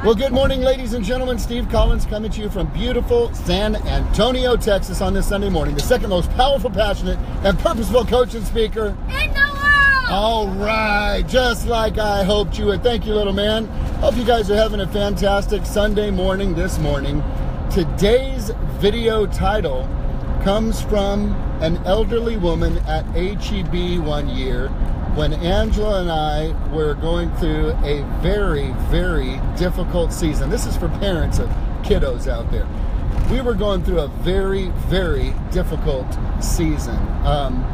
Well, good morning, ladies and gentlemen. Steve Collins coming to you from beautiful San Antonio, Texas on this Sunday morning. The second most powerful, passionate, and purposeful coach and speaker in the world. All right, just like I hoped you would. Thank you, little man. Hope you guys are having a fantastic Sunday morning this morning. Today's video title comes from an elderly woman at HEB one year when Angela and I were going through a very, very difficult season. This is for parents of kiddos out there. We were going through a very, very difficult season.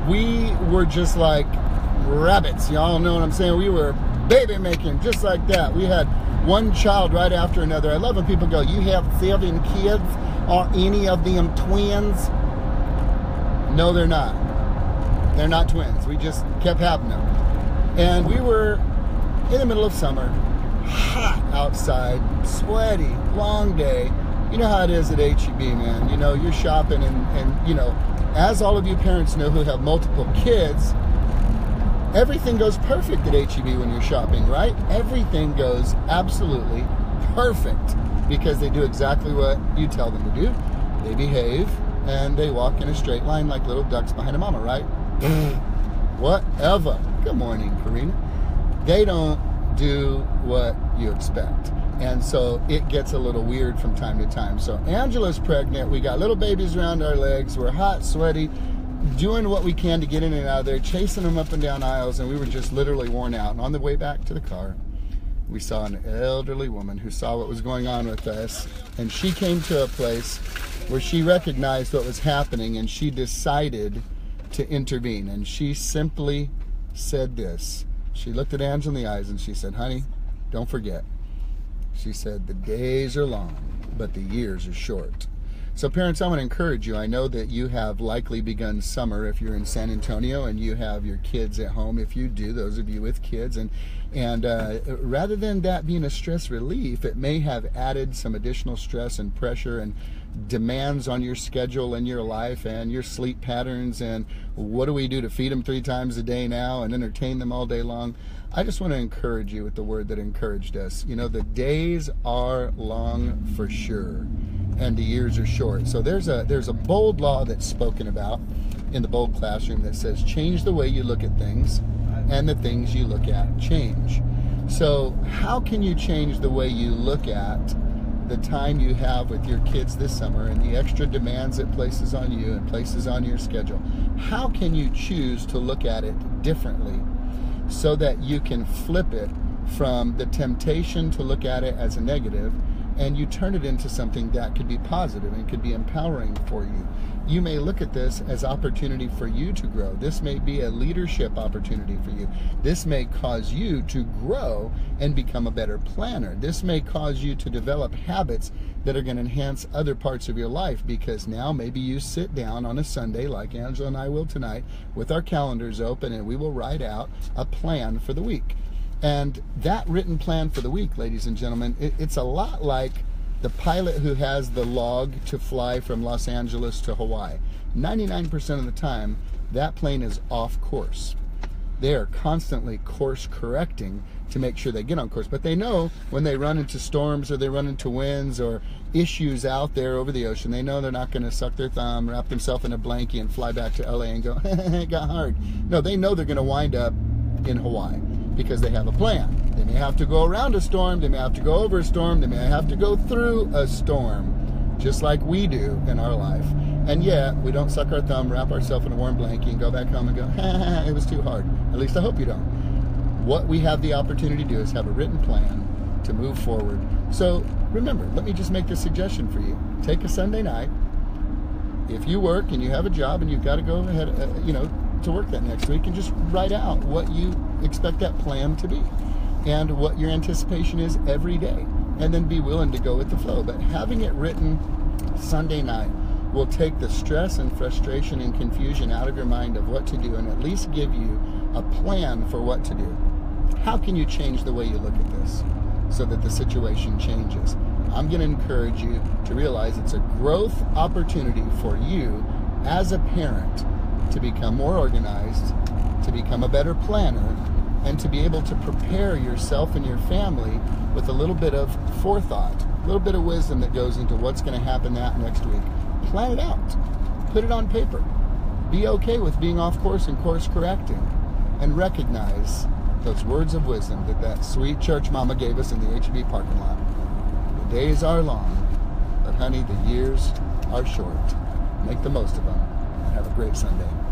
We were just like rabbits. Y'all know what I'm saying? We were baby making just like that. We had one child right after another. I love when people go, "You have 7 kids? Are any of them twins?" No, they're not. They're not twins. We just kept having them. And we were in the middle of summer, hot outside, sweaty, long day. You know how it is at HEB, man. You know, you're shopping and you know, as all of you parents know who have multiple kids, everything goes perfect at HEB when you're shopping, right? Everything goes absolutely perfect because they do exactly what you tell them to do. They behave and they walk in a straight line like little ducks behind a mama, right? Whatever. Good morning, Karina. They don't do what you expect. And so it gets a little weird from time to time. So Angela's pregnant. We got little babies around our legs. We're hot, sweaty, doing what we can to get in and out of there, chasing them up and down aisles, and we were just literally worn out. And on the way back to the car, we saw an elderly woman who saw what was going on with us, and she came to a place where she recognized what was happening, and she decided to intervene. And she simply said this. She looked at Angela in the eyes and she said, "Honey, don't forget." She said, "The days are long, but the years are short." So parents, I want to encourage you. I know that you have likely begun summer if you're in San Antonio and you have your kids at home. If you do, those of you with kids, and rather than that being a stress relief, it may have added some additional stress and pressure and demands on your schedule and your life and your sleep patterns. And what do we do to feed them 3 times a day now and entertain them all day long? I just want to encourage you with the word that encouraged us. You know, the days are long for sure, and the years are short. So there's a bold law that's spoken about in the Bold Classroom that says, change the way you look at things, and the things you look at change. So how can you change the way you look at the time you have with your kids this summer and the extra demands it places on you and places on your schedule? How can you choose to look at it differently so that you can flip it from the temptation to look at it as a negative and you turn it into something that could be positive and could be empowering for you? You may look at this as opportunity for you to grow. This may be a leadership opportunity for you. This may cause you to grow and become a better planner. This may cause you to develop habits that are going to enhance other parts of your life, because now maybe you sit down on a Sunday like Angela and I will tonight with our calendars open, and we will write out a plan for the week. And that written plan for the week, ladies and gentlemen, it's a lot like the pilot who has the log to fly from Los Angeles to Hawaii. 99% of the time, that plane is off course. They are constantly course correcting to make sure they get on course. But they know when they run into storms or they run into winds or issues out there over the ocean, they know they're not going to suck their thumb, wrap themselves in a blankie and fly back to LA and go, it got hard. No, they know they're going to wind up in Hawaii, because they have a plan. They may have to go around a storm, they may have to go over a storm, they may have to go through a storm, just like we do in our life. And yet, we don't suck our thumb, wrap ourselves in a warm blanket, and go back home and go, it was too hard. At least I hope you don't. What we have the opportunity to do is have a written plan to move forward. So remember, let me just make this suggestion for you. Take a Sunday night. If you work and you have a job and you've got to go ahead, to work that next week, and just write out what you expect that plan to be and what your anticipation is every day, and then be willing to go with the flow. But having it written Sunday night will take the stress and frustration and confusion out of your mind of what to do, and at least give you a plan for what to do. How can you change the way you look at this so that the situation changes? I'm going to encourage you to realize it's a growth opportunity for you as a parent to become more organized, to become a better planner, and to be able to prepare yourself and your family with a little bit of forethought, a little bit of wisdom that goes into what's going to happen that next week. Plan it out. Put it on paper. Be okay with being off course and course correcting, and recognize those words of wisdom that sweet church mama gave us in the HB parking lot. The days are long, but honey, the years are short. Make the most of them, and have a great Sunday.